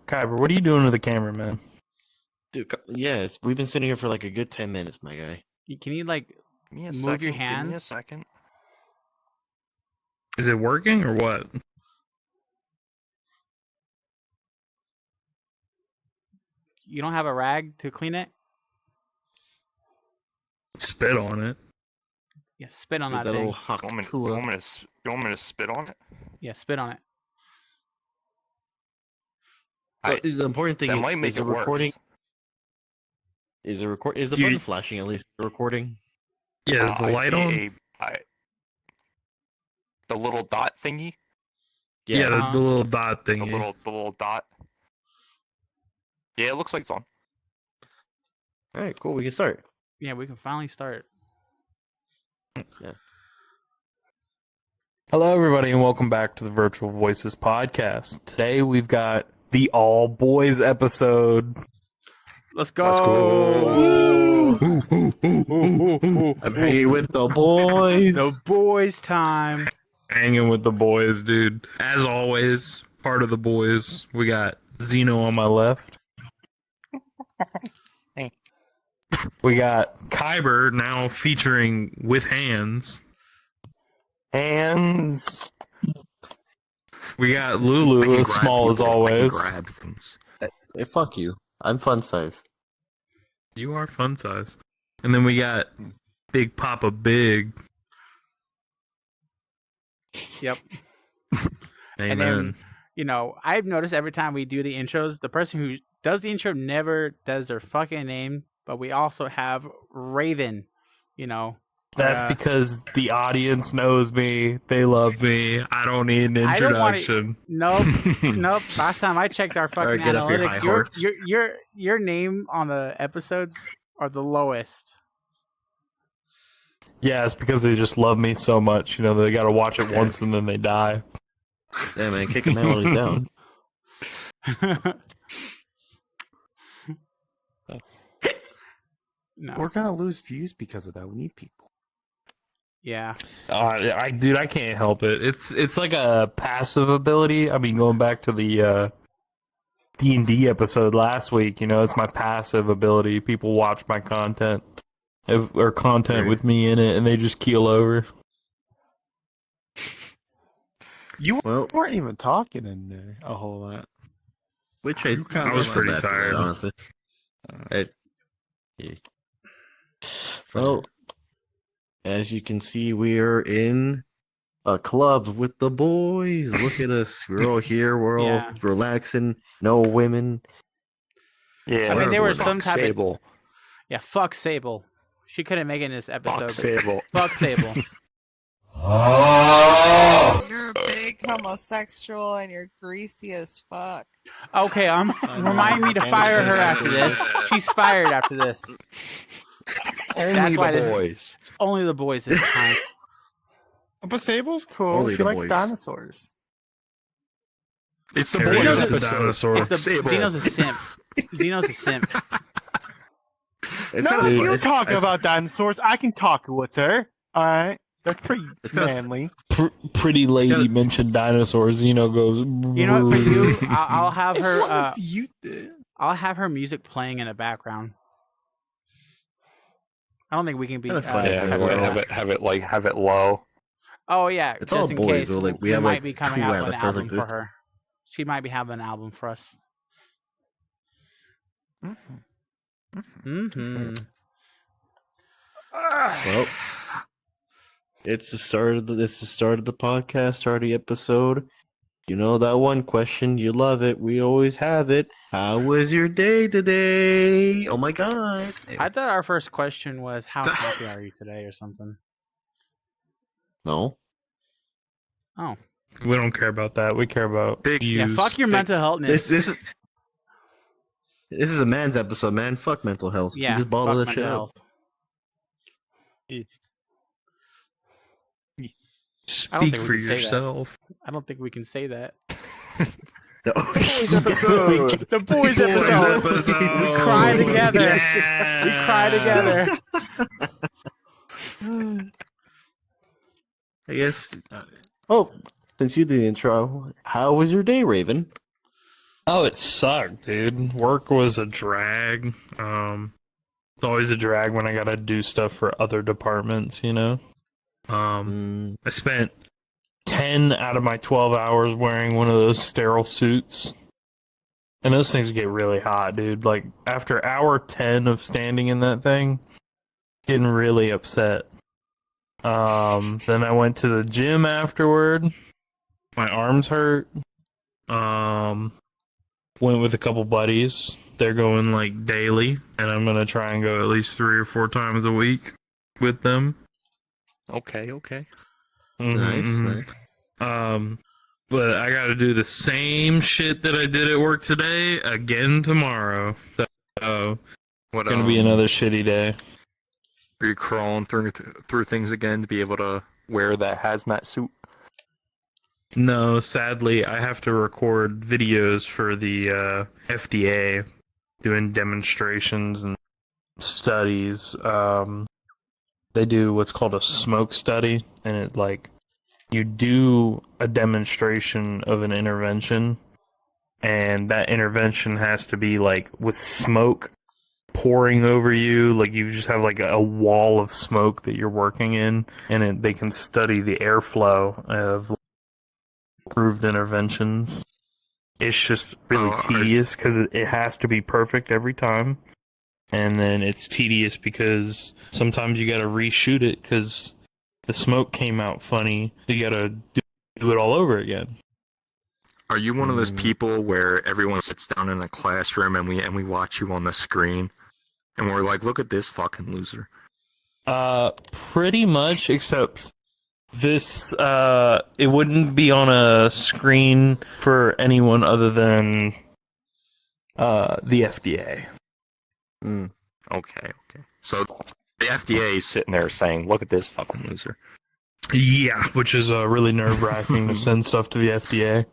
Kyber, what are you doing to the camera, man? Dude, yeah, we've been sitting here for like a good 10 minutes, my guy. Can you like Give me a move your second, Give me a hands? second. Is it working or what? You don't have a rag to clean it? Spit on it. Yeah, spit on With that that thing. little hot You Tua. want me to spit on it? Yeah, spit on it. But the important thing That is, might make is it the recording. worse. Is the Do you- button flashing at least? The recording. Yeah, is the I light see on? The little dot thingy. Yeah, Uh-huh. the little dot The thingy. little dot. Yeah, it looks like it's on. All right, cool. We can start. Yeah, we can finally start. Hello, everybody, and welcome back to the Virtual Voices podcast. Today we've got the all boys episode. Let's go. Let's go. I'm hanging with the boys. The boys' time. Hanging with the boys, dude. As always, part of the boys. We got Zeno on my left. We got Kyber now featuring with hands. Hands. We got Lulu, as small as always. Grab things. Hey, fuck you. I'm fun size. You are fun size. And then we got Big Papa Big. Yep. Amen. And then, you know, I've noticed every time we do the intros, the person who does the intro never does their fucking name, but we also have Raven, you know. That's because the audience knows me. They love me. I don't need an I don't wanna- introduction. Nope. Last time I checked our fucking Alright, get off your analytics, high horse. your name on the episodes are the lowest. Yeah, it's because they just love me so much. You know, they got to watch it once and then they die. Yeah, man, kick a man while he's down. No. We're gonna lose views because of that. We need people. Yeah. Dude, I can't help it. It's like a passive ability. I mean, going back to the D&D episode last week, you know, it's my passive ability. People watch my content or content with me in it, and they just keel over. You Well, weren't even talking in there a whole lot. which You kinda I was felt pretty bad for that, tired. honestly. Uh, Yeah. Well, as you can see, we're in a club with the boys. Look at us. We're all here. We're all Yeah. relaxing. No women. Yeah. I mean, there was fuck some type of- Sable. Yeah, fuck Sable. She couldn't make it in this episode. Fuck Sable. Fuck Sable. You're a big homosexual and you're greasy as fuck. Okay, remind me to fire her after this. She's fired after this. Only That's why the this- boys. It's only the boys this time. But Sable's cool. Only she the likes boys. dinosaurs. It's the Every boys episode. episode. Dinosaur. It's the Sable. Xeno's a simp. Xeno's a simp. It's No, kinda you fun. talk about dinosaurs. I can talk with her. All right, that's pretty It's kinda- manly. Pretty lady gotta- mentioned dinosaurs. You know, goes. You know what? For you, I'll have If her. one of you did. I'll have her music playing in the background. I don't think we can be. Kinda funny, Yeah, Yeah, well, have it low. Oh yeah, It's just all in boys, case though, like, we we have, might like, be coming two out with an avatars album like for this. her. She might be having an album for us. Mm-hmm. Well, it's the start of the podcast, start of the episode. You know that one question, you love it. We always have it. How was your day today? Oh my god. I thought our first question was, "How happy are you today?" or something. No. Oh, We don't care about that. We care about Big- views. yeah. Fuck your mental healthness. This is a man's episode, man. Fuck mental health. Yeah, You just bottle fuck that shit mental up. health. I don't Speak think we for can say that. yourself. I don't think we can say that. No. Boys episode. The boys episode. We cry together. Yeah. We cry together. I guess. Oh, since you did the intro, how was your day, Raven? Oh, it sucked, dude. Work was a drag. It's always a drag when I gotta do stuff for other departments, you know? I spent 10 out of my 12 hours wearing one of those sterile suits. And those things get really hot, dude. Like, after hour 10 of standing in that thing, getting really upset. Then I went to the gym afterward. My arms hurt. Went with a couple buddies. They're going, like, daily. And I'm gonna try and go at least 3 or 4 times a week with them. Okay, okay. Nice. But I gotta do the same shit that I did at work today again tomorrow. So What it's gonna be another shitty day. Are you crawling through things again to be able to wear that hazmat suit? No, sadly, I have to record videos for the FDA, doing demonstrations and studies. They do what's called a smoke study, and it like you do a demonstration of an intervention, and that intervention has to be like with smoke pouring over you, like you just have like a wall of smoke that you're working in, and they can study the airflow of approved interventions. It's just really tedious because it has to be perfect every time, and then it's tedious because sometimes you got to reshoot it because the smoke came out funny. You got to do it all over again. Are you one of those people where everyone sits down in a classroom and we watch you on the screen, and we're like, look at this fucking loser? Pretty much, except this, it wouldn't be on a screen for anyone other than, the FDA. Okay. So the FDA is sitting there saying, look at this fucking loser. Yeah, which is, really nerve-wracking to send stuff to the FDA.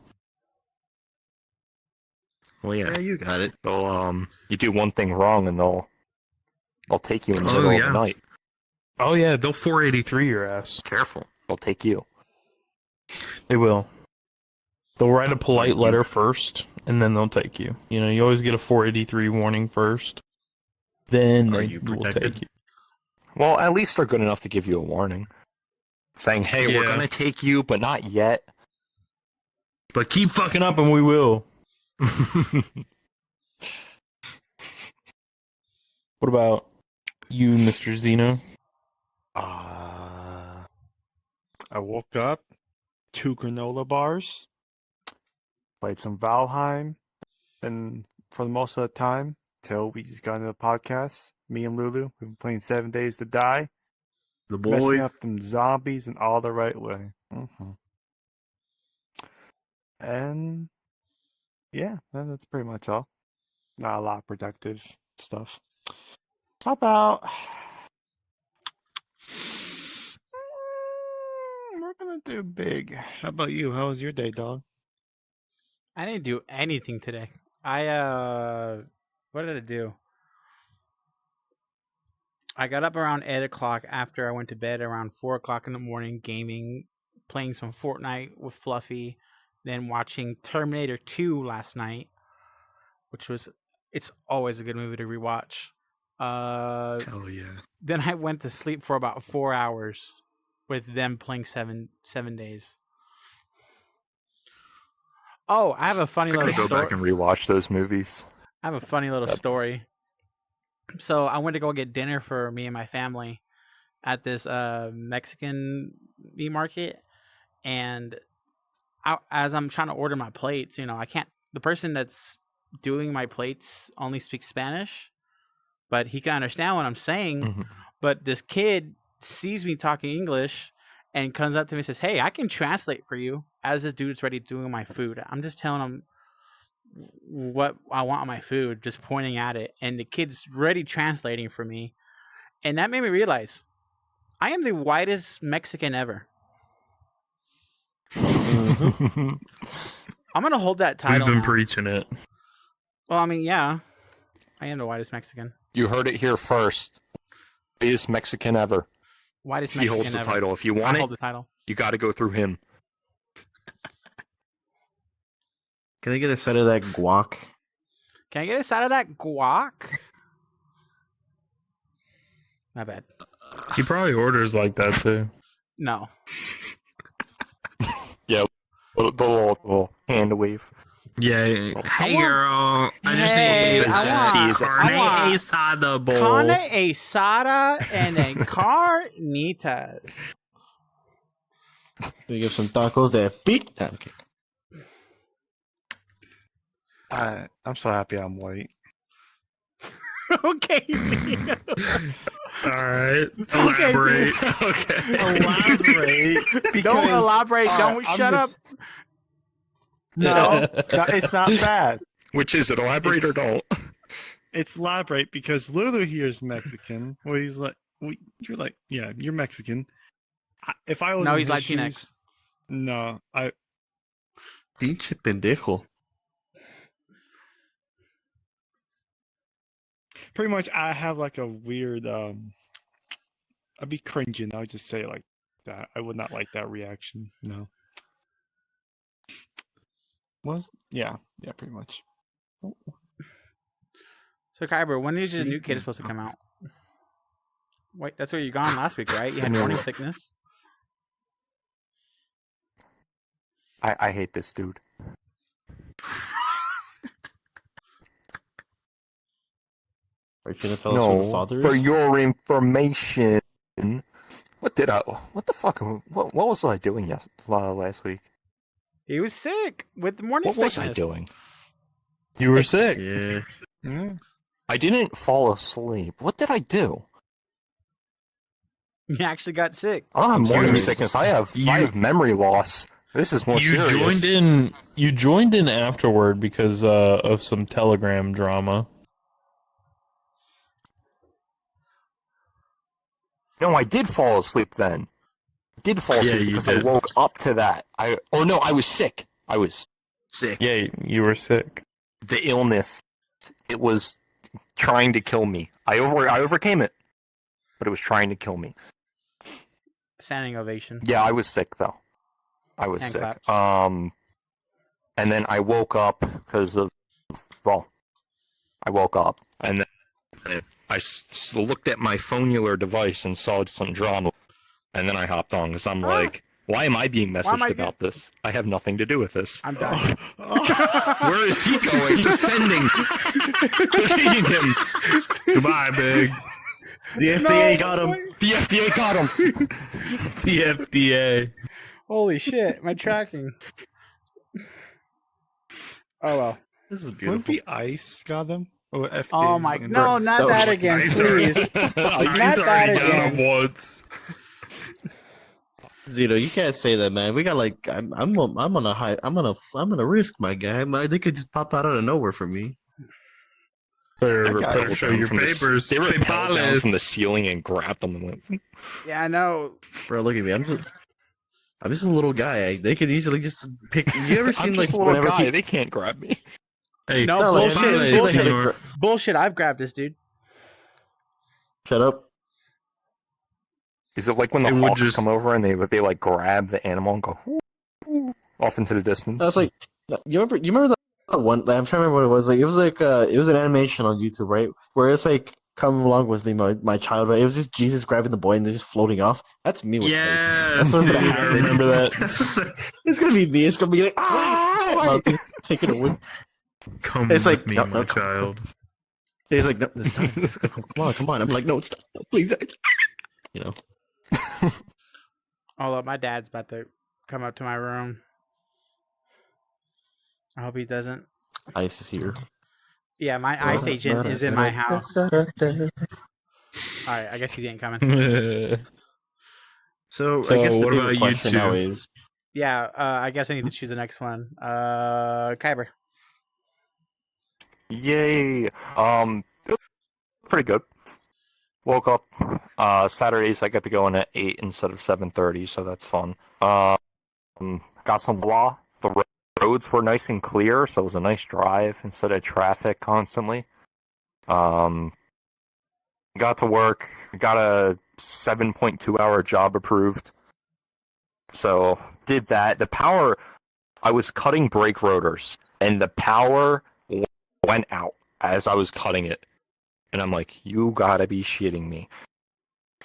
Well, yeah. Yeah, you got it. They'll, you do one thing wrong and they'll take you in the middle of the night. Oh yeah, they'll 483 your ass. Careful. They'll take you. They will. They'll write a polite letter first, and then they'll take you. You know, you always get a 483 warning first. Then Are they you will protected? take you. Well, at least they're good enough to give you a warning. Saying, hey, we're Yeah. gonna take you, but not yet. But keep fucking up and we will. What about you, Mr. Zeno? I woke up, 2 granola bars, played some Valheim, and for the most of the time, till we just got into the podcast, me and Lulu, we've been playing 7 Days to Die, The messing boys. up them zombies in all the right way. And yeah, that's pretty much all. Not a lot of productive stuff. How about we're gonna do big. How about you? How was your day, dog? I didn't do anything today. What did I do? I got up around 8 o'clock after I went to bed around 4 o'clock in the morning, gaming, playing some Fortnite with Fluffy, then watching Terminator 2 last night, it's always a good movie to rewatch. Hell yeah. Then I went to sleep for about 4 hours with them playing 7 days. Oh, I have a funny I little gotta go story. back and rewatch those movies. I have a funny little story. So I went to go get dinner for me and my family at this Mexican meat market, and as I'm trying to order my plates, you know, I can't. The person that's doing my plates only speaks Spanish, but he can understand what I'm saying. Mm-hmm. But this kid sees me talking English and comes up to me and says, "Hey, I can translate for you." As this dude's ready doing my food, I'm just telling him what I want on my food, just pointing at it, and the kid's ready translating for me, and that made me realize I am the whitest Mexican ever. I'm gonna hold that We've title been now. preaching it. Well, I mean, yeah, I am the whitest Mexican. You heard it here first. Biggest Mexican ever. Whitest He Mexican holds the ever. title. If you I want hold it, the title. you gotta go through him. Can I get a side of that guac? Can I get a side of that guac? My bad. He probably orders like that too. No. The little hand wave. Yeah. Hey, girl. I just Hey, need I want- carne I want- asada bowl. Carne asada and then carnitas. We get some tacos that beat. Nah, I'm kidding. I'm so happy I'm white. Okay. All right. Okay, Elaborate. Okay. Elaborate. Don't because- elaborate. Don't I'm shut up. just- No, it's not bad. Which is it? Elaborate or don't? It's elaborate because Lulu here is Mexican. Well, he's like, you're like, yeah, you're Mexican. If I was No, in he's his Latinx. shoes- no, Pinche pendejo. pretty much I have like a weird. I'd be cringing. I would just say it like that. I would not like that reaction. No. Yeah, pretty much. So, Kyber, when is your new kid supposed to come out? Wait, that's where you gone last week, right? You had morning sickness. I hate this dude. Are you gonna tell us who the No, father for is? your information. What the fuck? What was I doing last week? He was sick with morning What was sickness. I doing? You were sick. Yeah. Mm. I didn't fall asleep. What did I do? You actually got sick. I don't have morning You- sickness. I have memory loss. This is more You serious. joined in afterward because of some Telegram drama. No, I did fall asleep then. I did fall Yeah, asleep you because I did. woke up to that. I was sick. I was sick. Yeah, you were sick. The illness, it was trying to kill me. I overcame it, but it was trying to kill me. Standing ovation. Yeah, I was sick though. I was Hand sick. claps. And then I woke up because of, I woke up and then I looked at my phonular device and saw some drama, and then I hopped on because I'm like, why am I being am messaged I about this? I have nothing to do with this. I'm done. Where is he going? Descending. Taking him. Goodbye, big. The FDA got him. The FDA got him. The FDA. Holy shit, my tracking. Oh well. This is Wouldn't beautiful. be ICE got them? Or FDA Oh my wouldn't no, be- not So- that again, Ice please. Ice that already got again. him once. Zito, you can't say that, man. We got like I'm on a high. I'm on a risk, my guy. They could just pop out of nowhere for me. Better guy better will show Down your from the- papers. They rappelled down Papales. from the ceiling and grabbed them and went. Yeah, I know. Bro, look at me. I'm just a little guy. They could easily just pick. You ever I'm seen just like a little whenever guy. people- They can't grab me. Hey, No, like, bullshit, have you ever seen, like, senor. Bullshit, I've grabbed this dude. Shut up. Is it like when the It would hawks just- come over and they like grab the animal and go "Whoo," off into the distance? I was like, you remember that one? I'm trying to remember what it was. Like, it was an animation on YouTube, right? Where it's like, come along with me, my child. Right? It was just Jesus grabbing the boy and they're just floating off. That's me with Yes, That's what's dude, gonna I happen. remember that. It's gonna be me. It's gonna be like, ah, take it away. Come It's with like, me, no, my no, child. He's like, no, this time. Come on. I'm like, no, stop, please. You know. Hold up, my dad's about to come up to my room. I hope he doesn't. Ice is here. Yeah, my ICE agent is in my house. Alright, I guess he ain't coming. So, So I guess the what bigger about you question two? now is, Yeah, I guess I need to choose the next one. Kyber. Yay! It was pretty good. Woke up. Saturdays I get to go in at 8 instead of 7:30, so that's fun. Got some blah. The roads were nice and clear, so it was a nice drive instead of traffic constantly. Got to work. Got a 7.2-hour job approved. So did that. The power. I was cutting brake rotors, and the power went out as I was cutting it. And I'm like, you gotta be shitting me.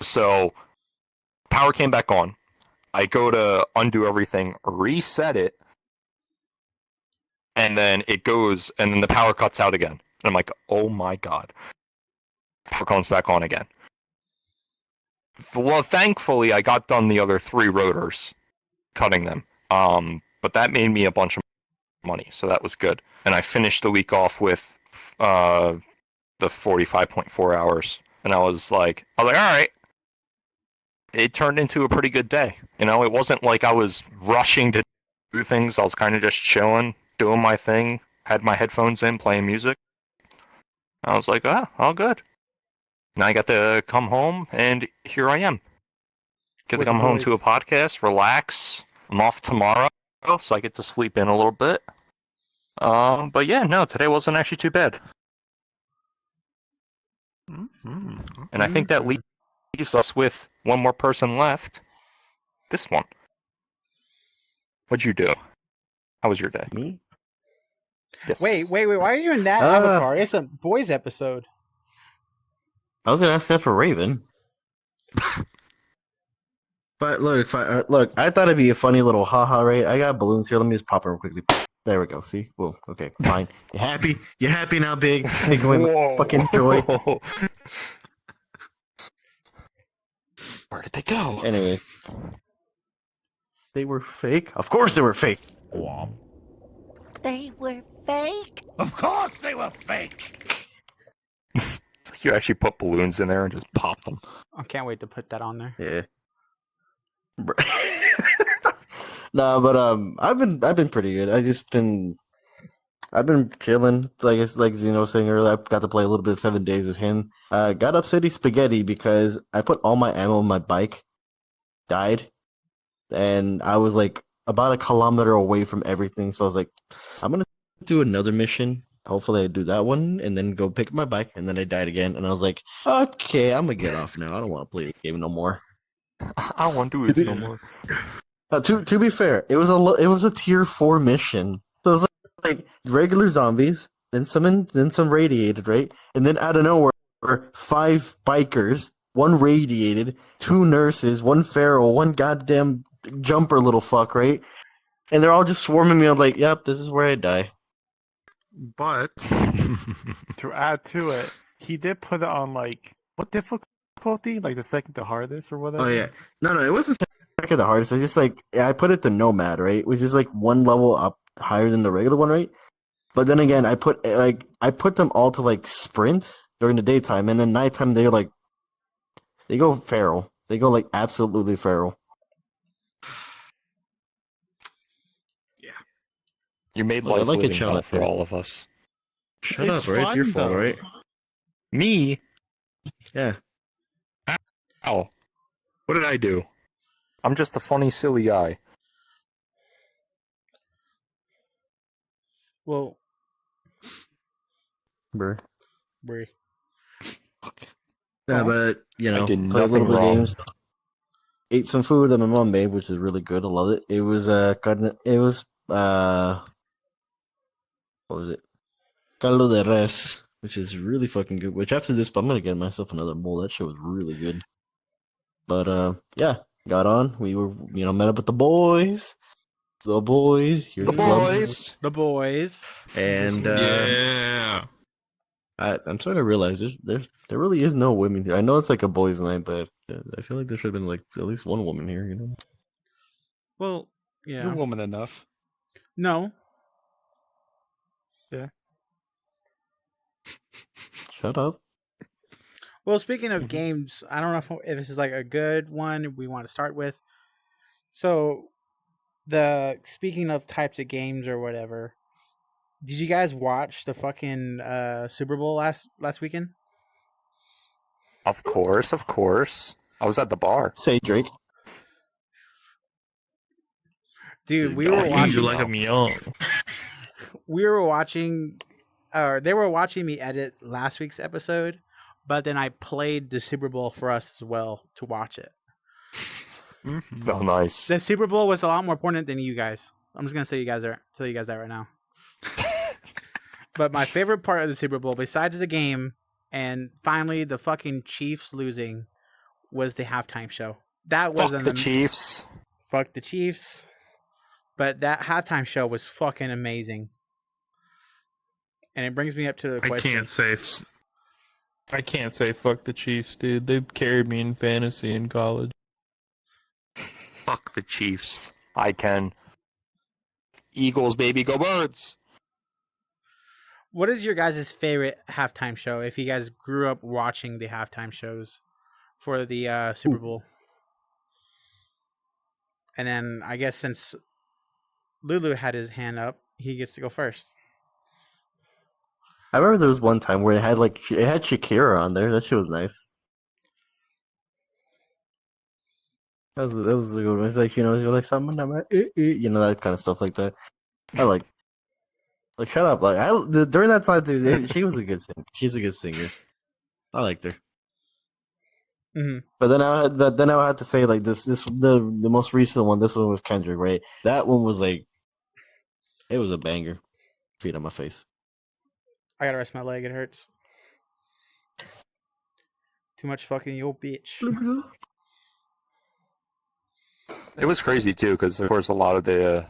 So, power came back on. I go to undo everything, reset it, and then it goes, and then the power cuts out again. And I'm like, oh my god. Power comes back on again. Well, thankfully, I got done the other 3 rotors, cutting them. But that made me a bunch of money, so that was good. And I finished the week off with the 45.4 hours. And I was like, all right. It turned into a pretty good day. You know, it wasn't like I was rushing to do things. I was kind of just chilling, doing my thing, had my headphones in, playing music. I was like, all good. Now I got to come home, and here I am. Get to With come the home to a boys. podcast, relax. I'm off tomorrow, so I get to sleep in a little bit. But yeah, no, today wasn't actually too bad. And I think that leaves us with one more person left. This one. What'd you do? How was your day? Me? Yes. Wait. Why are you in that avatar? It's a boys episode. I was gonna ask that for Raven. But look, I thought it'd be a funny little haha, right? I got balloons here. Let me just pop them real quickly. There we go. See? Whoa. Okay. Fine. You happy? You happy now, Big? Take away my fucking joy. Where did they go? Anyway, they were fake. Of course, they were fake. They were fake. Of course they were fake! You actually put balloons in there and just pop them. I can't wait to put that on there. Yeah. No, but I've been pretty good. I've been chilling. Like Zeno was saying earlier, I got to play a little bit of 7 Days with him. Got up City Spaghetti because I put all my ammo on my bike, died, and I was like about a kilometer away from everything. So I was like, I'm gonna do another mission. Hopefully I do that one and then go pick up my bike. And then I died again, and I was like, okay, I'm gonna get off now. I don't want to play the game no more. I don't want to do this no more. To be fair, it was a tier 4 mission. So it was like regular zombies, then some radiated, right? And then out of nowhere, 5 bikers, 1 radiated, 2 nurses, 1 feral, 1 goddamn jumper little fuck, right? And they're all just swarming me. I'm like, yep, this is where I die. But to add to it, he did put it on like what difficulty? Like the second to hardest or whatever? Oh yeah, no, it wasn't second the hardest. I just I put it to Nomad, right, which is like 1 level up higher than the regular one, right? But then again, I put them all to like sprint during the daytime, and then nighttime they go feral. They go like absolutely feral. You made Well, I life like a living hell challenge, for dude. all of us. Shut It's up, right? It's your fun, fault, though. right? Me? Yeah. Ow. What did I do? I'm just a funny, silly guy. Well, Bruh. Brie. Yeah, Well, but you know, I did played a little nothing bit of wrong. games. Ate some food that my mom made, which is really good. I love it. It was what was it? Caldo de res, which is really fucking good. Which after this, I'm gonna get myself another bowl. That shit was really good. But yeah, got on. We were met up with the boys. The boys. Here's The club. boys! The boys. And Yeah. I'm starting to realize there really is no women here. I know it's like a boys' night, but I feel like there should have been like at least one woman here. You know. Well, You're yeah. woman enough. No. Shut up. Well, speaking of games, I don't know if this is like a good one we want to start with. So, speaking of types of games or whatever, did you guys watch the fucking Super Bowl last weekend? Of course. I was at the bar. Say Drake. Dude, we were Don't use watching. you like I'm young. We were watching, or they were watching me edit last week's episode, but then I played the Super Bowl for us as well to watch it. Oh, nice. The Super Bowl was a lot more important than you guys. I'm just gonna tell you guys that right now. But my favorite part of the Super Bowl, besides the game and finally the fucking Chiefs losing, was the halftime show. That was Fuck the Chiefs. Fuck the Chiefs. But that halftime show was fucking amazing. And it brings me up to the question. I can't say fuck the Chiefs, dude. They carried me in fantasy in college. Fuck the Chiefs. I can. Eagles, baby, go Birds. What is your guys' favorite halftime show if you guys grew up watching the halftime shows for the Super Bowl? And then I guess since Lulu had his hand up, he gets to go first. I remember there was one time where it had Shakira on there. That shit was nice. That was a good one. It's like, you're like someone, that kind of stuff like that. I like shut up. During that time, dude, she was a good singer. She's a good singer. I liked her. Mm-hmm. But then I had to say like the most recent one. This one was Kendrick, right? That one was like, it was a banger. Feet on my face. I gotta rest my leg. It hurts. Too much fucking yo bitch. It was crazy too, because of course a lot of the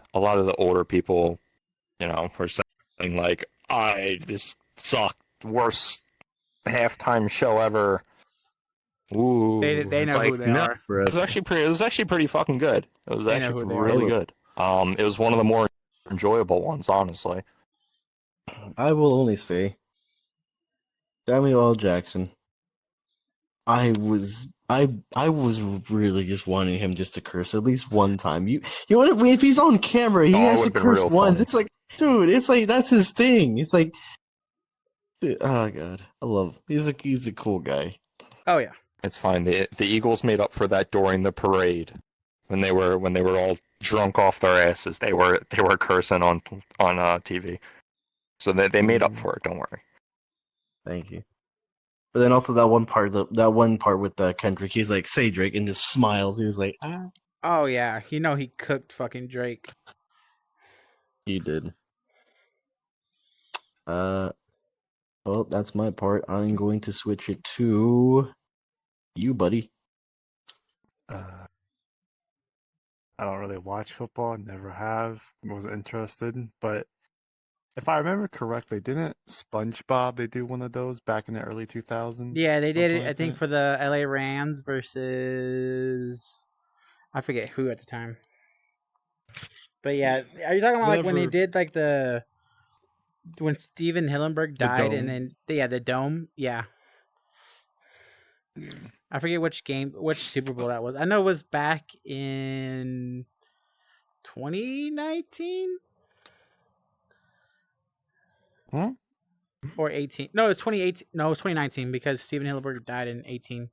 older people, were saying like, this sucked, worst halftime show ever." Ooh, They know who they are. It was actually pretty fucking good. It was They know actually who they are. really good. It was one of the more enjoyable ones, honestly. I will only say, Samuel L. Jackson. I was really just wanting him just to curse at least one time. If he's on camera, he has to curse once. Funny. It's like, dude, it's like that's his thing. It's like, dude, oh god, I love him. He's a cool guy. Oh yeah. It's fine. The Eagles made up for that during the parade when they were all drunk off their asses. They were cursing on TV, so they made up for it. Don't worry. Thank you. But then also that one part with Kendrick, he's like, "Say Drake," and just smiles. He was like, "Ah." Oh yeah. He cooked fucking Drake. He did. Well, that's my part. I'm going to switch it to you, buddy. I don't really watch football. Never have. Wasn't interested. But if I remember correctly, didn't SpongeBob they do one of those back in the early 2000s? Yeah, they did it. Something I like think that? for the LA Rams versus I forget who at the time. But yeah, are you talking about like when they Whatever. did when Steven Hillenberg died and dome. then the dome? Yeah. I forget which Super Bowl that was. I know it was back in 2019 Huh? or 18. No, it's 2018. No, it's 2019 because Steven Hillenberg died in 18.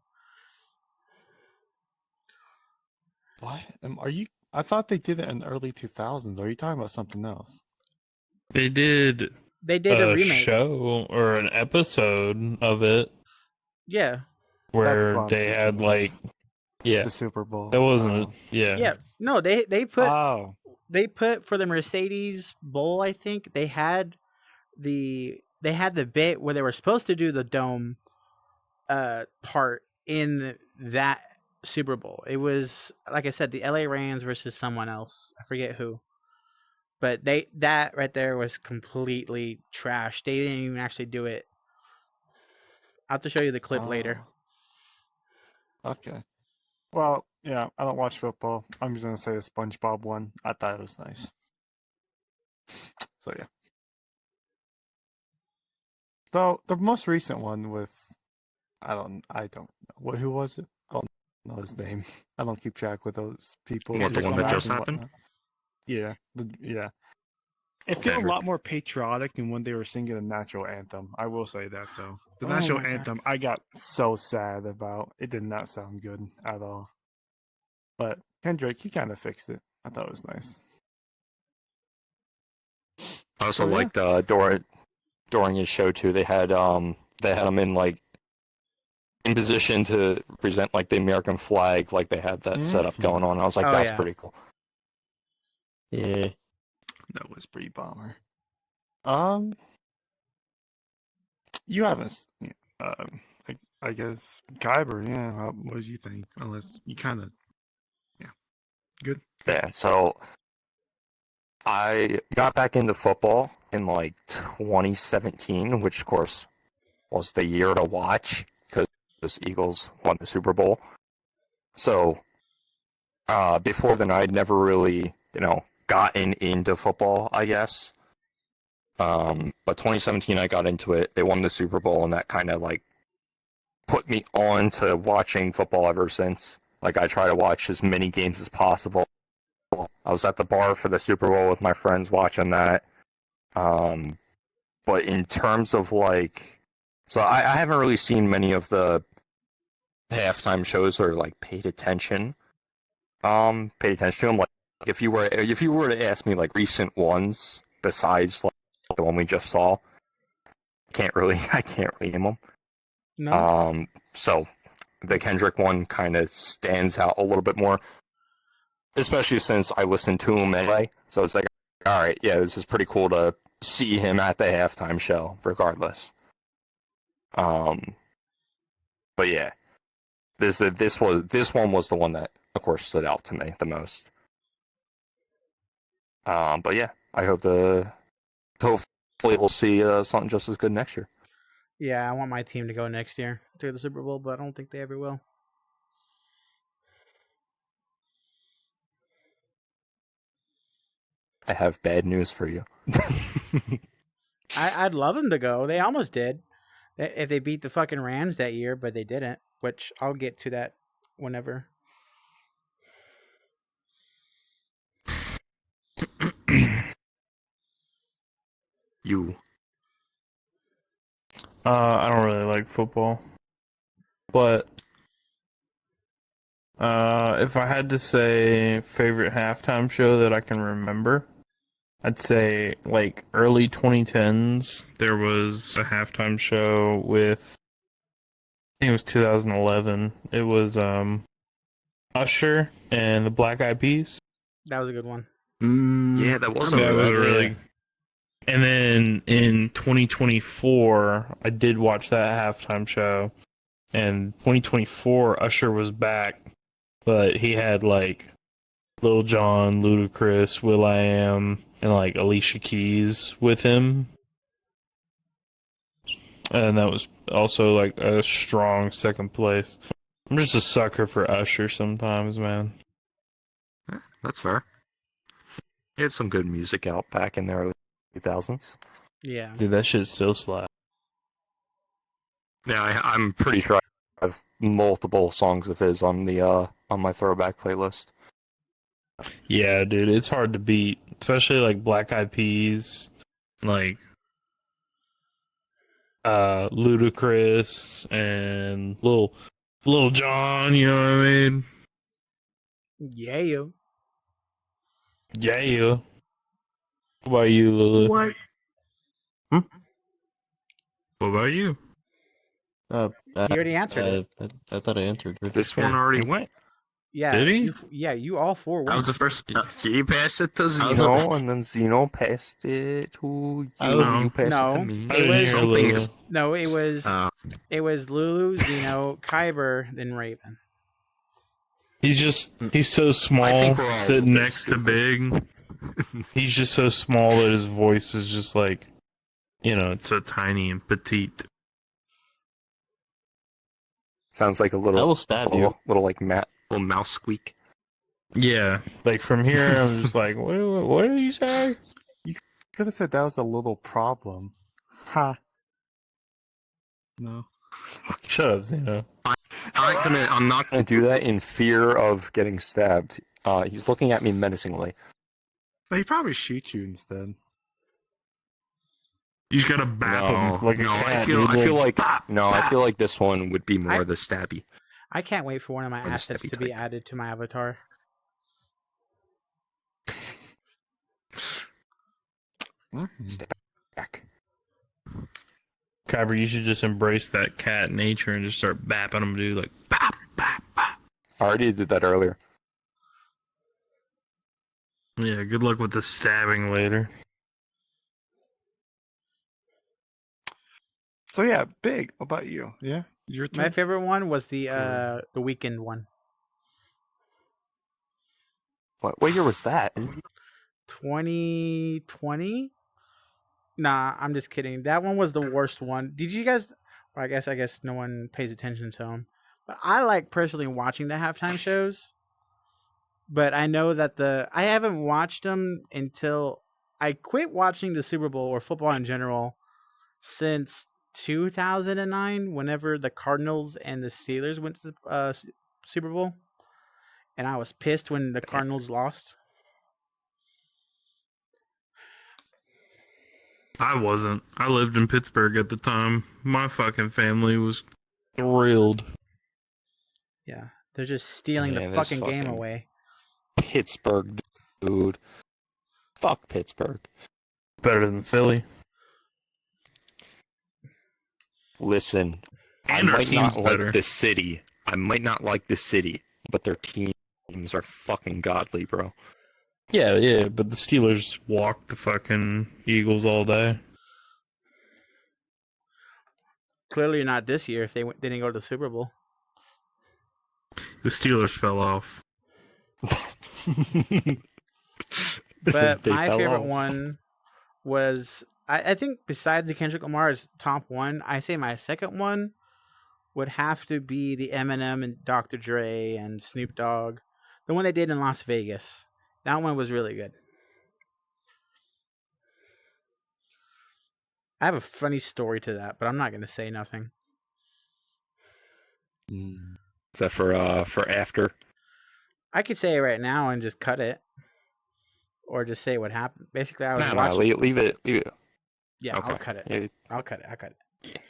What? Are you? I thought they did it in the early 2000s. Are you talking about something else? They did They did a remake. show or an episode of it Yeah. where what I'm they had thinking like, of. yeah, The Super Bowl. that wasn't Oh. Yeah. No, they put Oh. they put for the Mercedes Bowl, I think, they had the bit where they were supposed to do the dome part in that Super Bowl. It was, like I said, the LA Rams versus someone else. I forget who. But that right there was completely trash. They didn't even actually do it. I'll have to show you the clip later. Oh. Okay. Well, yeah, I don't watch football. I'm just gonna say the SpongeBob one. I thought it was nice. So yeah. So the most recent one with, I don't know. Who was it? I don't know his name. I don't keep track with those people. What, the who one that smash just and happened? whatnot. Yeah, yeah. It felt a Kendrick. lot more patriotic than when they were singing the national anthem. I will say that though. The Oh national my God. anthem, I got so sad about. It did not sound good at all. But Kendrick, he kind of fixed it. I thought it was nice. I also So, yeah. liked during his show too. They had him in like in position to present like the American flag, like they had that setup going on. I was like, Oh, that's yeah. pretty cool. Yeah. That was pretty bomber. You haven't. I guess Kyber. Yeah. What did you think? Unless you kind of. Yeah. Good. Yeah, so I got back into football in like 2017, which of course was the year to watch because the Eagles won the Super Bowl. So before then, I'd never really, gotten into football, I guess. But 2017, I got into it. They won the Super Bowl, and that kind of like put me on to watching football ever since. Like I try to watch as many games as possible. I was at the bar for the Super Bowl with my friends watching that. But in terms of like, so I haven't really seen many of the halftime shows or like paid attention to them. Like if you were to ask me like recent ones besides like the one we just saw, I can't really name them. No. So the Kendrick one kind of stands out a little bit more, especially since I listened to him anyway. So it's like, all right, yeah, this is pretty cool to see him at the halftime show, regardless. But yeah, this one was the one that, of course, stood out to me the most. But yeah, I hope hopefully we'll see something just as good next year. Yeah, I want my team to go next year to the Super Bowl, but I don't think they ever will. I have bad news for you. I'd love them to go. They almost did. If they beat the fucking Rams that year, but they didn't, which I'll get to that whenever. You. I don't really like football, but if I had to say favorite halftime show that I can remember, I'd say like early 2010s. There was a halftime show with, I think it was 2011. It was Usher and the Black Eyed Peas. That was a good one. Yeah, that was That was a really. And then in 2024, I did watch that halftime show. And 2024, Usher was back, but he had like Lil Jon, Ludacris, will.i.am, and like Alicia Keys with him. And that was also like a strong second place. I'm just a sucker for Usher sometimes, man. That's fair. He had some good music out back in the early 2000s. Yeah. Dude, that shit still slaps. Yeah, I'm pretty sure I have multiple songs of his on the on my throwback playlist. Yeah, dude, it's hard to beat, especially like Black Eyed Peas, like Ludacris and Lil Jon. You know what I mean? Yeah, yo. Yeah. What about you, Lulu? What? What about you? You already answered it. I thought I answered. This one already went. Yeah. Did he? You all four That went. was the first. He passed it to I was Zeno, a- and then Zeno passed it to I you. was- You passed it No. to me. I didn't hear Something Lulu. is No, it was Lulu, Zeno, Kyber, then Raven. He's so small, I think we're all sitting really next to stupid. Big. He's just so small that his voice is just like, it's so tiny and petite. Sounds like a I little, will stab you. little like little mouse squeak. Yeah, like from here, I'm just like, what did you say? Could have said that was a little problem. Ha. No. Shut up, Zeno. I'm not gonna do that in fear of getting stabbed. He's looking at me menacingly. But he probably shoot you instead. You just gotta bap him like a cat. I dude. feel like I feel like this one would be more the stabby. I can't wait for one of my Or the assets steppy to be type. added to my avatar. Step back. Kyber, you should just embrace that cat nature and just start bapping him, dude. Like, bap, bap, bap. I already did that earlier. Yeah, good luck with the stabbing later. So yeah, big. What about you? Yeah, your My turn. favorite one was the Cool. weekend one. What year was that? 2020? Nah, I'm just kidding. That one was the worst one. Did you guys? Well, I guess no one pays attention to them. But I like personally watching the halftime shows. But I know that I haven't watched them until I quit watching the Super Bowl or football in general since 2009. Whenever the Cardinals and the Steelers went to the Super Bowl, and I was pissed when the Cardinals lost. I wasn't. I lived in Pittsburgh at the time. My fucking family was thrilled. Yeah, they're just stealing Man, the this fucking game fucking- away. Pittsburgh, dude. Fuck Pittsburgh. Better than Philly. Listen, And I our might team's not better. like the city. I might not like the city, but their teams are fucking godly, bro. Yeah, but the Steelers walked the fucking Eagles all day. Clearly not this year if they didn't go to the Super Bowl. The Steelers fell off. But They my fell favorite off. one was I think besides the Kendrick Lamar's top one, I say my second one would have to be the Eminem and Dr. Dre and Snoop Dogg, the one they did in Las Vegas. That one was really good. I have a funny story to that, but I'm not going to say nothing. Is that for after? I could say it right now and just cut it, or just say what happened. Basically, I was Nah, watching. leave it. Yeah, Okay. I'll cut it. Yeah. I'll cut it.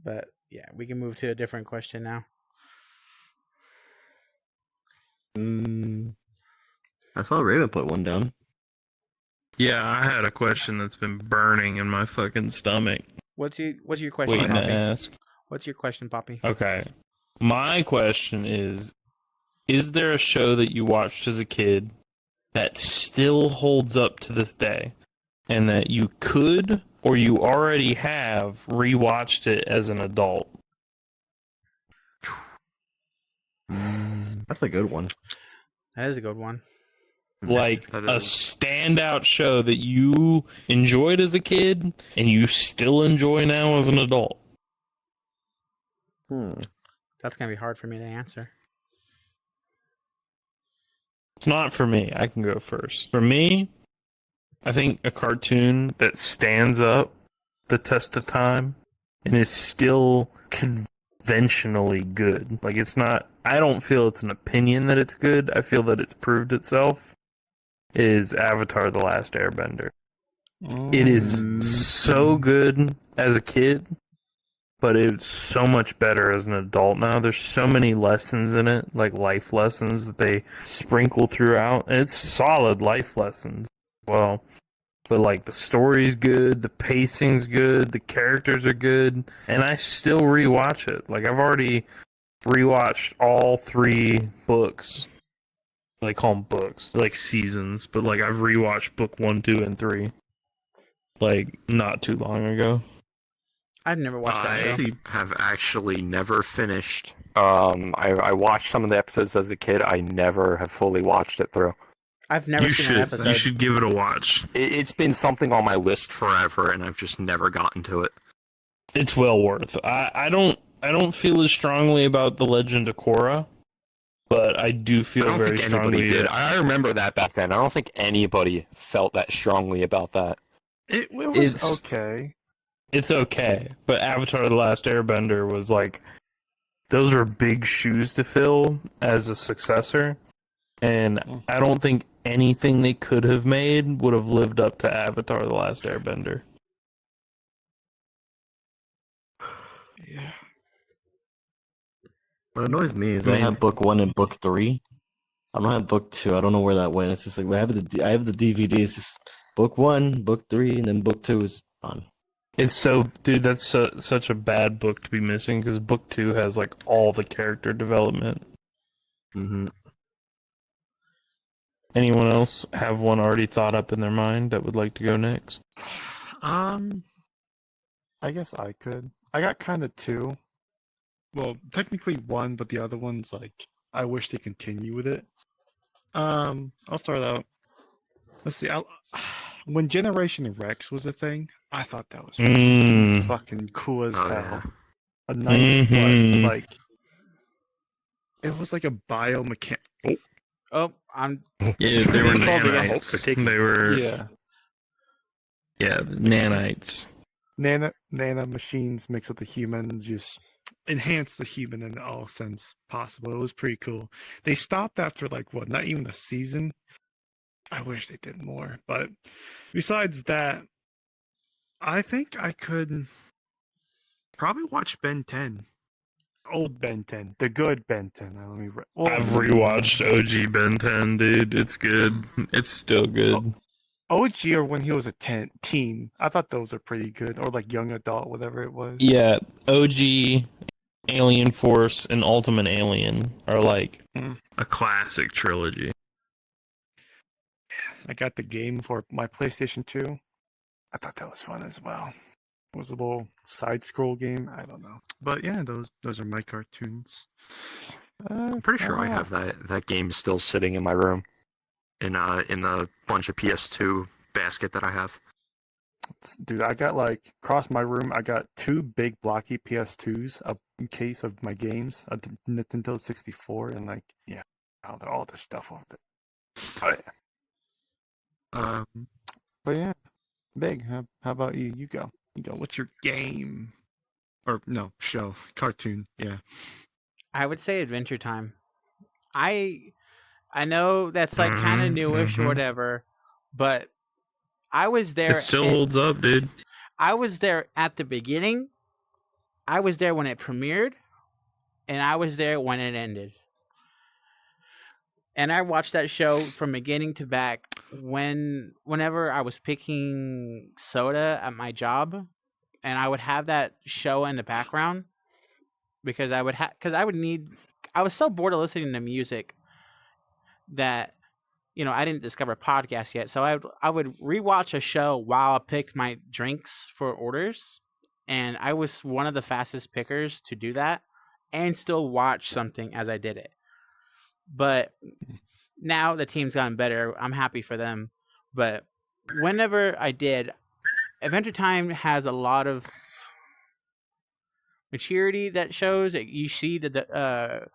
But yeah, we can move to a different question now. I saw Raven put one down. Yeah, I had a question that's been burning in my fucking stomach. What's your question, Waiting to Poppy? ask. What's your question, Poppy? Okay. My question is there a show that you watched as a kid that still holds up to this day and that you could or you already have rewatched it as an adult? That's a good one. That is a good one. Like That a is- standout show that you enjoyed as a kid and you still enjoy now as an adult. That's gonna be hard for me to answer. It's not for me. I can go first. For me, I think a cartoon that stands up the test of time and is still conventionally good. Like, it's not, I don't feel it's an opinion that it's good. I feel that it's proved itself. Is Avatar: The Last Airbender. It is so good as a kid, but it's so much better as an adult now. There's so many lessons in it, like life lessons that they sprinkle throughout, and it's solid life lessons as well. But like the story's good, the pacing's good, the characters are good, and I still rewatch it. Like I've already rewatched all 3 books. They call them books, they're like seasons, but like I've rewatched book 1, 2, and 3, like not too long ago. I've never watched that show. I have actually never finished. I watched some of the episodes as a kid. I never have fully watched it through. I've never You seen an should, episode. you should give it a watch. It's been something on my list forever, and I've just never gotten to it. It's well worth. I don't feel as strongly about the Legend of Korra, but I do feel I don't very think anybody strongly. did. I remember that back then. I don't think anybody felt that strongly about that. It was It's- okay. It's okay, but Avatar: The Last Airbender was like, those were big shoes to fill as a successor, and I don't think anything they could have made would have lived up to Avatar: The Last Airbender. Yeah. What annoys me is I have book 1 and book 3. I don't have book 2. I don't know where that went. It's just like I have the DVD. It's just book 1, book 3, and then book 2 is on. It's so, dude, that's such a bad book to be missing because book 2 has like all the character development. Mm-hmm. Anyone else have one already thought up in their mind that would like to go next? I I guess I could. I got kind of two. Well, technically one, but the other one's like I wish they continue with it. I'll start out. Let's see. When Generation Rex was a thing, I thought that was fucking cool as Oh, hell. yeah. A nice Mhm. like it was like a biomechanic. Oh, I'm Yeah, they were Fold again. nanites. They were Yeah, the nanites. nano machines mixed with the human, just enhance the human in all sense possible. It was pretty cool. They stopped after like what? Not even a season. I wish they did more. But besides that, I think I could probably watch Ben 10. Old Ben 10, the good Ben 10. Let me. I've rewatched OG Ben 10, dude. It's good. It's still good. OG or when he was a teen. I thought those were pretty good, or like young adult, whatever it was. Yeah, OG, Alien Force, and Ultimate Alien are like a classic trilogy. I got the game for my PlayStation 2. I thought that was fun as well. It was a little side scroll game. I don't know, but yeah, those are my cartoons. I'm pretty sure I have that game still sitting in my room, in the bunch of PS2 basket that I have. Dude, I got like across my room. I got two big blocky PS2s, a case of my games, a Nintendo 64, and like all the stuff over there. But yeah, Big. How about you? You go. What's your game? Or no, show, cartoon. Yeah. I would say Adventure Time. I know that's like kind of newish or whatever, but I was there. It still holds up, dude. I was there at the beginning. I was there when it premiered, and I was there when it ended. And I watched that show from beginning to back whenever I was picking soda at my job, and I would have that show in the background because I was so bored of listening to music that I didn't discover podcasts yet. So I would rewatch a show while I picked my drinks for orders, and I was one of the fastest pickers to do that and still watch something as I did it. But now the team's gotten better. I'm happy for them. But whenever I did, Adventure Time has a lot of maturity that shows that you see that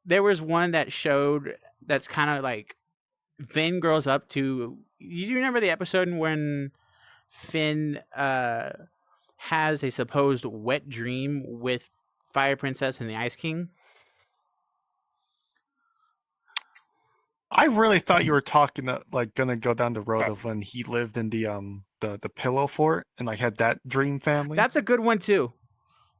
there was one that showed that's kind of like Finn grows up to. You remember the episode when Finn has a supposed wet dream with Fire Princess and the Ice King? I really thought you were talking gonna go down the road of when he lived in the pillow fort and like had that dream family. That's a good one too.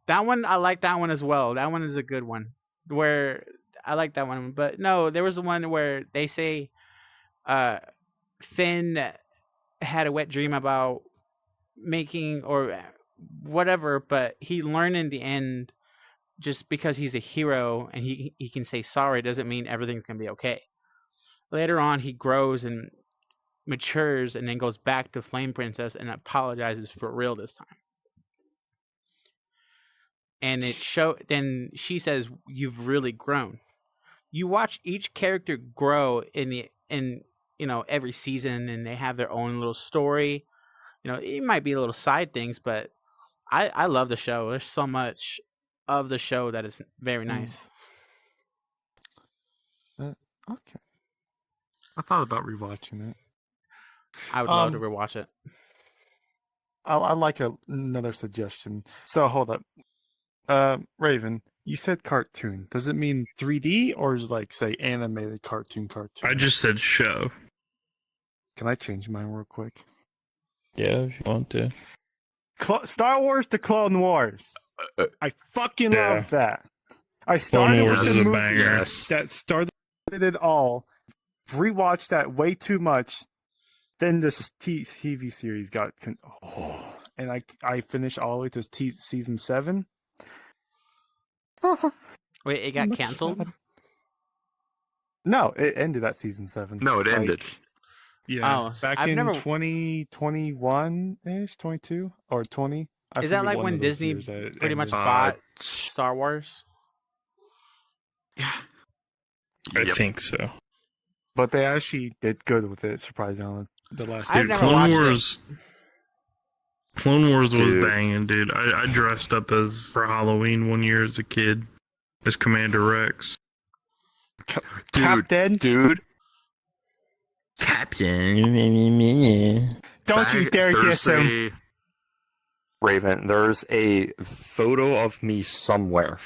That one, I like that one as well. That one is a good one. Where I like that one, but no, there was the one where they say Finn had a wet dream about making or whatever, but he learned in the end just because he's a hero and he can say sorry doesn't mean everything's gonna be okay. Later on, he grows and matures and then goes back to Flame Princess and apologizes for real this time. And then she says, "You've really grown." You watch each character grow in every season, and they have their own little story. It might be little side things, but I love the show. There's so much of the show that is very nice. Okay. I thought about rewatching it. I would love to rewatch it. I like another suggestion. So hold up. Raven, you said cartoon. Does it mean 3D or is it like say animated cartoon? I just said show. Can I change mine real quick? Yeah, if you want to. Star Wars: The Clone Wars. I fucking Yeah. love that. I started Wars with is the a movie banger. that started it all. Rewatched that way too much. Then this TV series got and I finished all the way to season 7. Wait, it got Much canceled? sad. No, it ended at season 7. No, it ended. Yeah, Oh, back I've in never- 2021-ish, 22 or 20. I Is that forget like one when of those Disney years that it pretty much ended. bought Star Wars? I Yep. think so. But they actually did good with it, surprisingly. The last I've Dude, never Clone watched it. Wars. Clone Wars was Dude. banging, dude. I dressed up as for Halloween one year as a kid as Commander Rex. Captain, Dude, Captain. don't you dare there's diss him. Raven, there's a photo of me somewhere,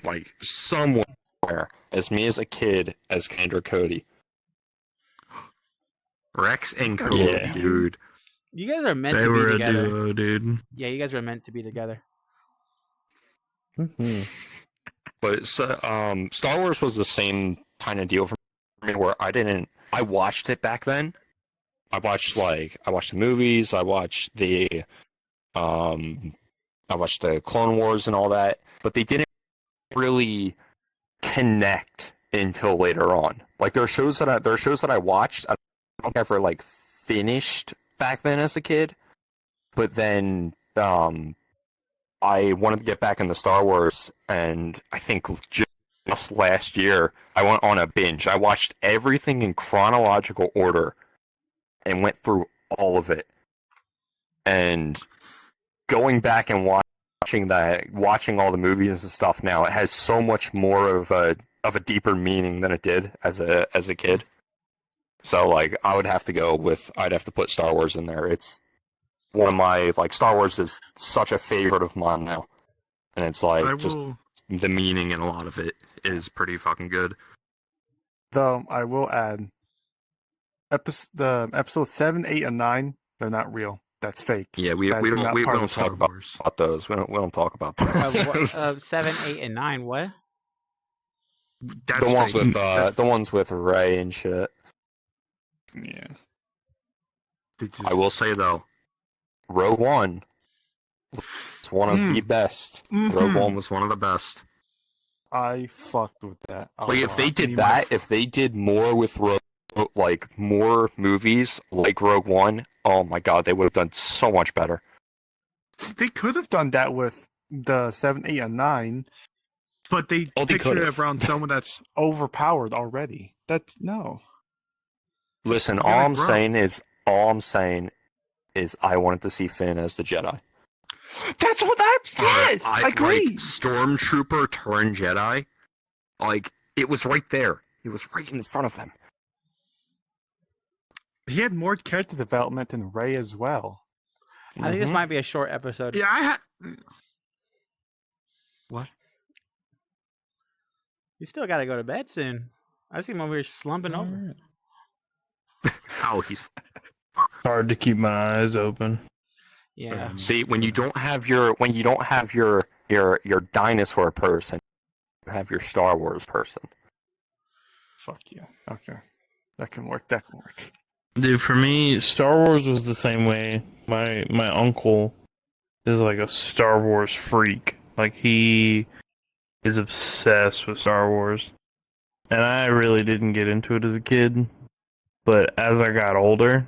like somewhere, as me as a kid as Commander Cody. Rex and Cody, Yeah. dude. You guys are meant They to be were a together. duo, dude. Yeah, you guys were meant to be together. But Star Wars was the same kind of deal for me, where I watched it back then. I watched the movies, I watched the Clone Wars and all that, but they didn't really connect until later on. Like there are shows that I watched, I don't ever like finished back then as a kid, but then I wanted to get back into Star Wars, and I think just last year I went on a binge. I watched everything in chronological order and went through all of it. And going back and watching all the movies and stuff now, it has so much more of a deeper meaning than it did as a kid. So like I'd have to put Star Wars in there. It's one of my Star Wars is such a favorite of mine now. And it's the meaning And a lot of it is pretty fucking good. Though I will add, episode 7, 8, and 9, they're not real. That's fake. Yeah, we That's don't not we part don't of talk Star about Wars. those. We don't talk about those. 7, 8, and 9. What? That's the ones fake. with That's- the ones with Rey and shit. Yeah. I will say though, Rogue One is one of the best. Rogue One was one of the best. I fucked with that. a Like if lot. they did Me, that, if they did more with more movies like Rogue One, oh my god, they would have done so much better. They could have done that with the 7, 8, and 9, but they Oh, they picture could it have. around someone that's overpowered already. No. Listen, gotta all I'm grow. saying is I wanted to see Finn as the Jedi. That's what I agree. Like, Stormtrooper turned Jedi. Like it was right there. It was right in front of them. He had more character development than Rey as well. I think this might be a short episode. Yeah, I had. What? You still got to go to bed soon. I see him over here slumping over. How he's Hard to keep my eyes open. Yeah. See, when you don't have your dinosaur person, you have your Star Wars person. Fuck yeah. Okay. That can work. Dude, for me, Star Wars was the same way. My uncle is like a Star Wars freak. Like he is obsessed with Star Wars. And I really didn't get into it as a kid. But as I got older,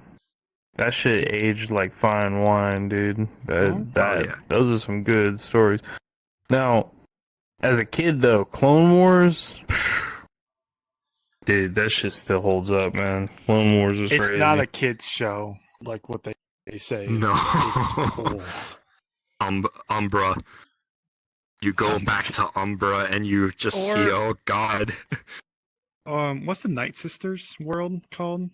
that shit aged like fine wine, dude. yeah. Those are some good stories. Now, as a kid though, Clone Wars, dude, that shit still holds up, man. Clone Wars was It's crazy. not a kids show like what they say. No. It's cool. Umbra. You go back to Umbra and you just see, oh god. What's the Night Sisters world called?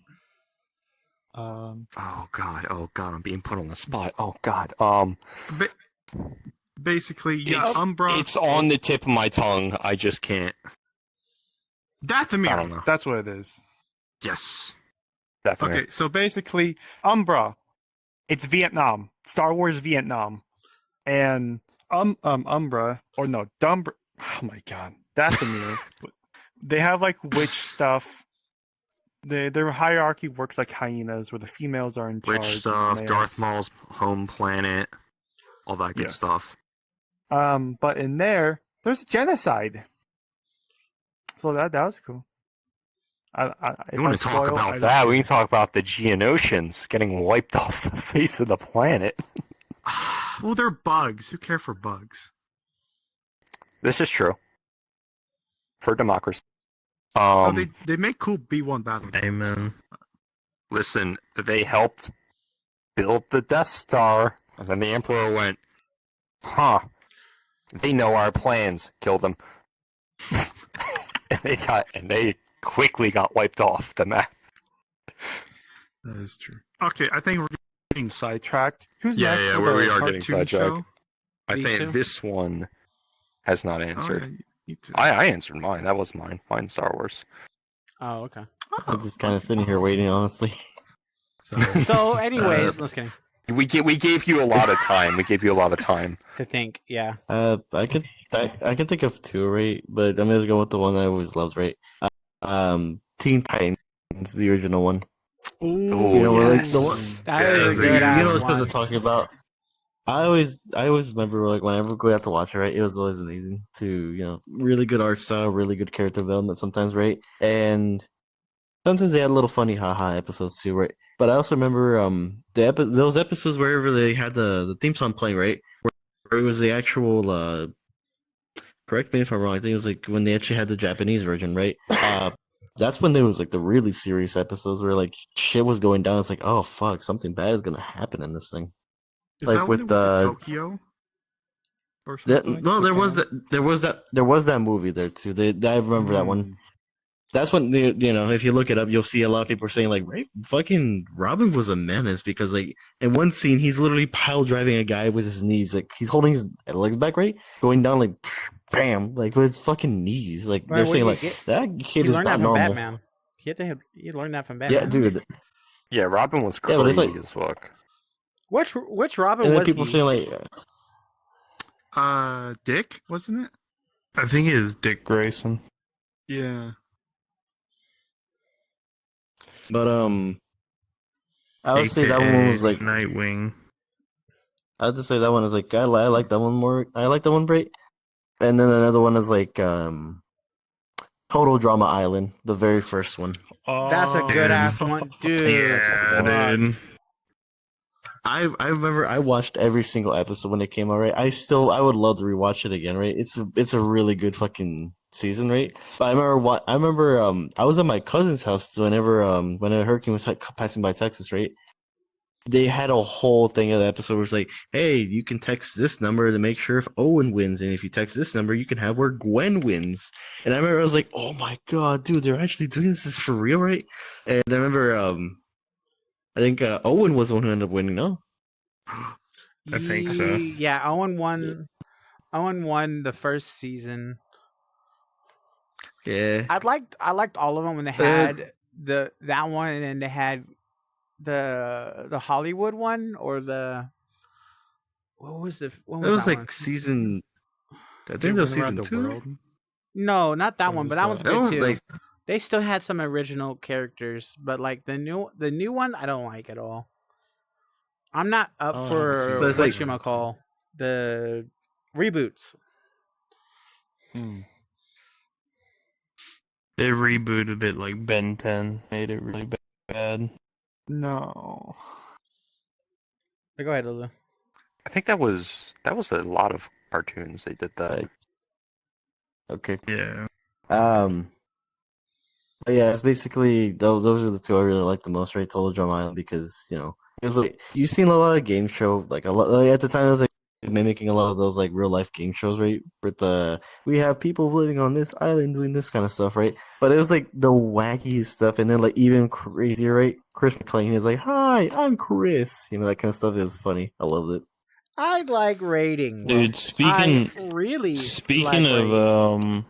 Oh god, I'm being put on the spot. Oh God. Basically, yeah, It's- Umbra. It's on the tip of my tongue. I just can't. Dathomir. I don't know. That's what it is. Yes. Definitely. Okay, so basically, Umbra, it's Vietnam. Star Wars Vietnam, and Umbra or no Dumbra. Oh my god, Dathomir. They have like witch stuff. Their hierarchy works like hyenas, where the females are in charge. Rich and the stuff, males- Darth Maul's home planet, all that good Yes. stuff. But in there's a genocide. So that was cool. You wanna talk about That we can talk about the Geonosians getting wiped off the face of the planet. Well, they're bugs. Who care for bugs? This is true. For democracy. Oh, they make cool B1 battle. Amen. Listen, they helped build the Death Star, and then the Emperor went, huh, they know our plans. Killed them. and they quickly got wiped off the map. That is true. Okay, I think we're getting sidetracked. Who's Yeah, next yeah, with we our are getting cartoon sidetracked. show? I These think two? this one has not Oh, answered. yeah, you too. I answered mine. That was mine. Mine's Star Wars. Oh, okay. I'm just kind of sitting here waiting, honestly. So, anyways, let's kidding. We gave you a lot of time. We gave you a lot of time. To think, yeah. I can think of two, right? But I'm gonna go with the one I always loved, right? Teen Titans, the original one. Ooh, You know, like, yes. the one- That is a You good You ass know what one. I'm talking about? I always remember like whenever we got to watch it, right? It was always amazing to really good art style, really good character development sometimes, right? And sometimes they had little funny haha episodes too, right? But I also remember those episodes wherever they had the theme song playing, right? Where it was the actual correct me if I'm wrong, I think it was like when they actually had the Japanese version, right? That's when there was like the really serious episodes where like shit was going down. It's like, oh fuck, something bad is gonna happen in this thing. Is like that when with they went to the- Tokyo? Or That, something? no, there was Japan? there was that movie there too. I remember that one. That's when if you look it up, you'll see a lot of people saying like, right, fucking Robin was a menace because like in one scene he's literally pile driving a guy with his knees, like he's holding his legs back, right, going down like, bam, like with his fucking knees. Like Right, they're what saying do you like get? that He kid is learned not that from normal. Batman. He learned that from Batman. Yeah, dude. Yeah, Robin was Yeah, but it's crazy like- as fuck. Which Robin And then was people he? saying like, Dick, wasn't it? I think it is Dick Grayson. Yeah. but I would say that one was AKA like Nightwing. I have to say that one is like I like that one more. I like that one great. And then another one is like Total Drama Island, the very first one. That's a Oh, good ass one, dude. Yeah, dude. I remember I watched every single episode when it came out. Right, I would love to rewatch it again. Right, it's a really good fucking season. Right, but I remember I was at my cousin's house whenever when a hurricane was passing by Texas. Right, they had a whole thing of the episode where it's like, hey, you can text this number to make sure if Owen wins, and if you text this number, you can have where Gwen wins. And I remember I was like, oh my god, dude, they're actually doing this is for real, right? And I remember I think Owen was the one who ended up winning. No, I think so. Yeah, Owen won. Owen won the first season. yeah, I liked all of them when they had that one, and then they had the Hollywood one or the what was it that was like one? season. I They think that was went around season the 2. world. No, not that What one, was but that one's That good one, too. like, They still had some original characters, but like the new one, I don't like at all. I'm not up Oh, I haven't for seen But it's what like- you call the reboots. They rebooted it like Ben 10, made it really bad. No. Go ahead, Lulu. I think that was a lot of cartoons they did that. Like, okay. Yeah. But yeah, it's basically those are the two I really like the most, right? Total Drum Island, because it was like you've seen a lot of game show like a lot like, at the time it was like mimicking a lot of those like real life game shows, right? With we have people living on this island doing this kind of stuff, right? But it was like the wackiest stuff, and then like even crazier, right? Chris McLean is like, "Hi, I'm Chris," that kind of stuff. It was funny. I loved it. I like ratings. Dude, speaking I really speaking like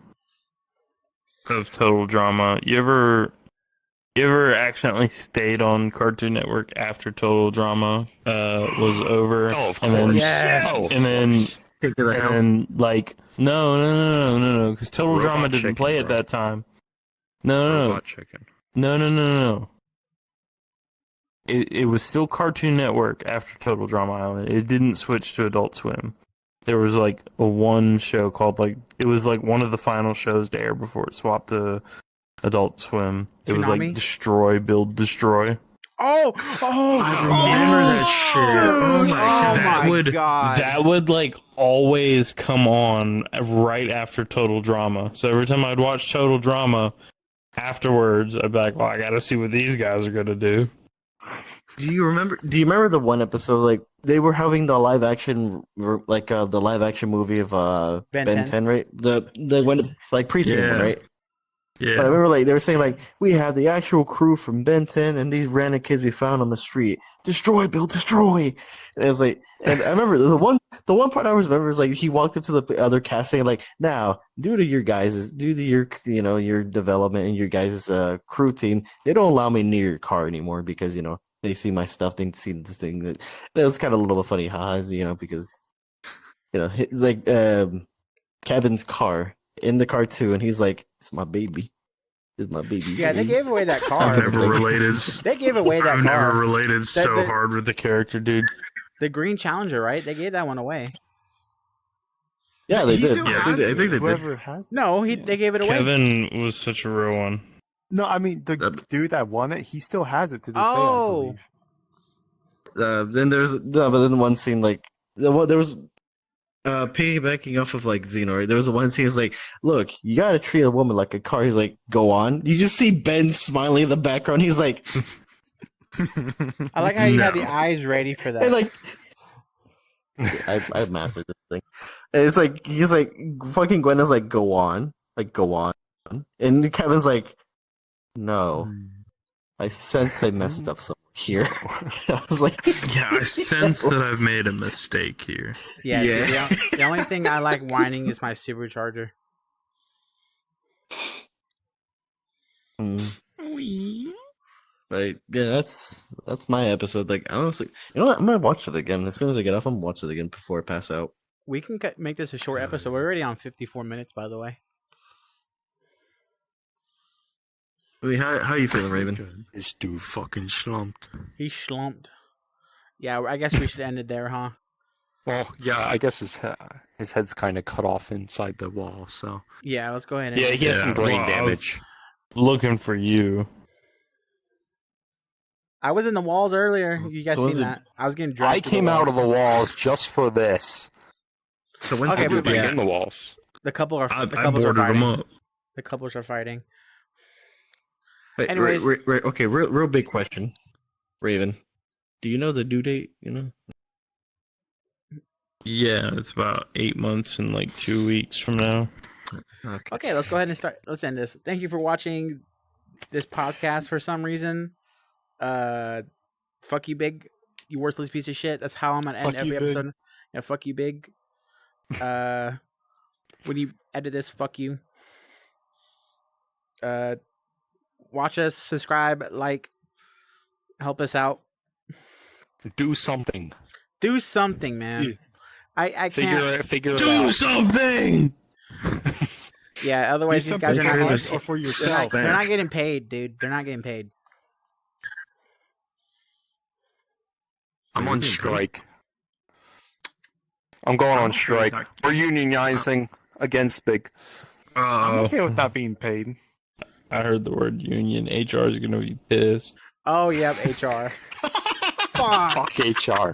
of Total Drama, you ever accidentally stayed on Cartoon Network after Total Drama was over? Oh, of and then, course. Yes. Oh, and then and like no, because Total Robot Drama didn't Chicken, play at bro. that time. No. Robot Chicken. No. It was still Cartoon Network after Total Drama Island. It didn't switch to Adult Swim. There was like a one show called it was like one of the final shows to air before it swapped to Adult Swim. It was Toonami? like Destroy, Build, Destroy. Oh, I remember that shit. Dude, Oh my God. That would like always come on right after Total Drama. So every time I'd watch Total Drama afterwards, I'd be like, well, I gotta see what these guys are gonna do. Do you remember the one episode like they were having the live action the live action movie of Ben Ben 10? 10, right? The one like preteen one, Yeah. right? Yeah. But I remember like they were saying like we have the actual crew from Ben 10 and these random kids we found on the street. Destroy, Bill, destroy. And it was like, and I remember the one part I always remember is like he walked up to the other cast saying like, now due to your your development and your guys' crew team, they don't allow me near your car anymore because they see my stuff, they see this thing that it was kind of a little bit funny, because like Kevin's car in the cartoon, he's like, it's my baby. It's my baby. Yeah, they gave away that car. I've never related. They gave away that I've car. never related so the- hard with the character, dude. The Green Challenger, right? They gave that one away. Yeah, they He did. still Yeah, I has think they it. did. Whoever has it. No, Yeah. they gave it away. Kevin was such a real one. No, I mean the dude that won it, he still has it to this day. I Oh. believe. Then but then one scene like there was piggybacking off of like Xenor. There was one scene is like, look, you gotta treat a woman like a car. He's like, go on. You just see Ben smiling in the background. He's like, I like how you had the No. eyes ready for that. and like, I mastered this thing. And it's like he's like fucking Gwen is like, go on, and Kevin's like, no, I sense I messed up somewhere here. I was like, Yeah, I sense that I've made a mistake here. Yeah, Yeah. see, the only thing I like whining is my supercharger. Right, yeah, that's my episode. Like, honestly, you know what? I'm gonna watch it again as soon as I get off. I'm gonna watch it again before I pass out. We can make this a short episode. We're already on 54 minutes, by the way. I mean, how you feeling, Raven? This dude fucking slumped. He slumped. Yeah, I guess we should end it there, huh? Well, yeah, I guess his head's kind of cut off inside the wall, so. Yeah, let's go ahead and Yeah, he has some brain well, I was damage. looking for you. I was in the walls earlier. You guys So seen was it- that? I was getting dragged. I through came out of walls. the walls just for this. So when's Okay, the but- due date? in the walls. The couple are I the couples are boarded them fighting. up. The couples are fighting. Wait, Anyways. okay, real big question, Raven. Do you know the due date? You know? Yeah, it's about 8 months and like 2 weeks from now. Okay, let's go ahead and start. Let's end this. Thank you for watching this podcast. For some reason, fuck you, Big. You worthless piece of shit. That's how I'm gonna end Fuck you, every Big. episode. Yeah, fuck you, Big. When you edit this, fuck you. Watch us, subscribe, like, help us out. Do something. Do something, man. Yeah. I can't. Figure it Do out. something! Yeah, otherwise Do these guys are something not. for Getting, us or for they're yourself. not. They're not getting paid, dude. They're not getting paid. I'm on strike. I'm going on strike. We're unionizing against Big. I'm Oh, okay with not being paid. I heard the word union. HR is gonna be pissed. Oh, yep, HR. Fuck. Fuck HR.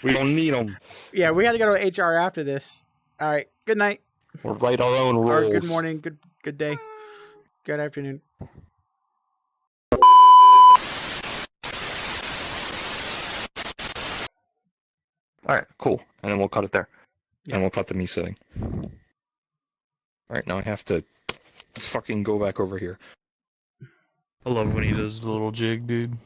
We don't need them. Yeah, we had to go to HR after this. All right. Good night. We'll write our own rules. Or good morning. Good day. Good afternoon. All right, cool. And then we'll cut it there. Yeah. And we'll cut the me sitting. All right, now I have to fucking go back over here. I love when he does the little jig, dude.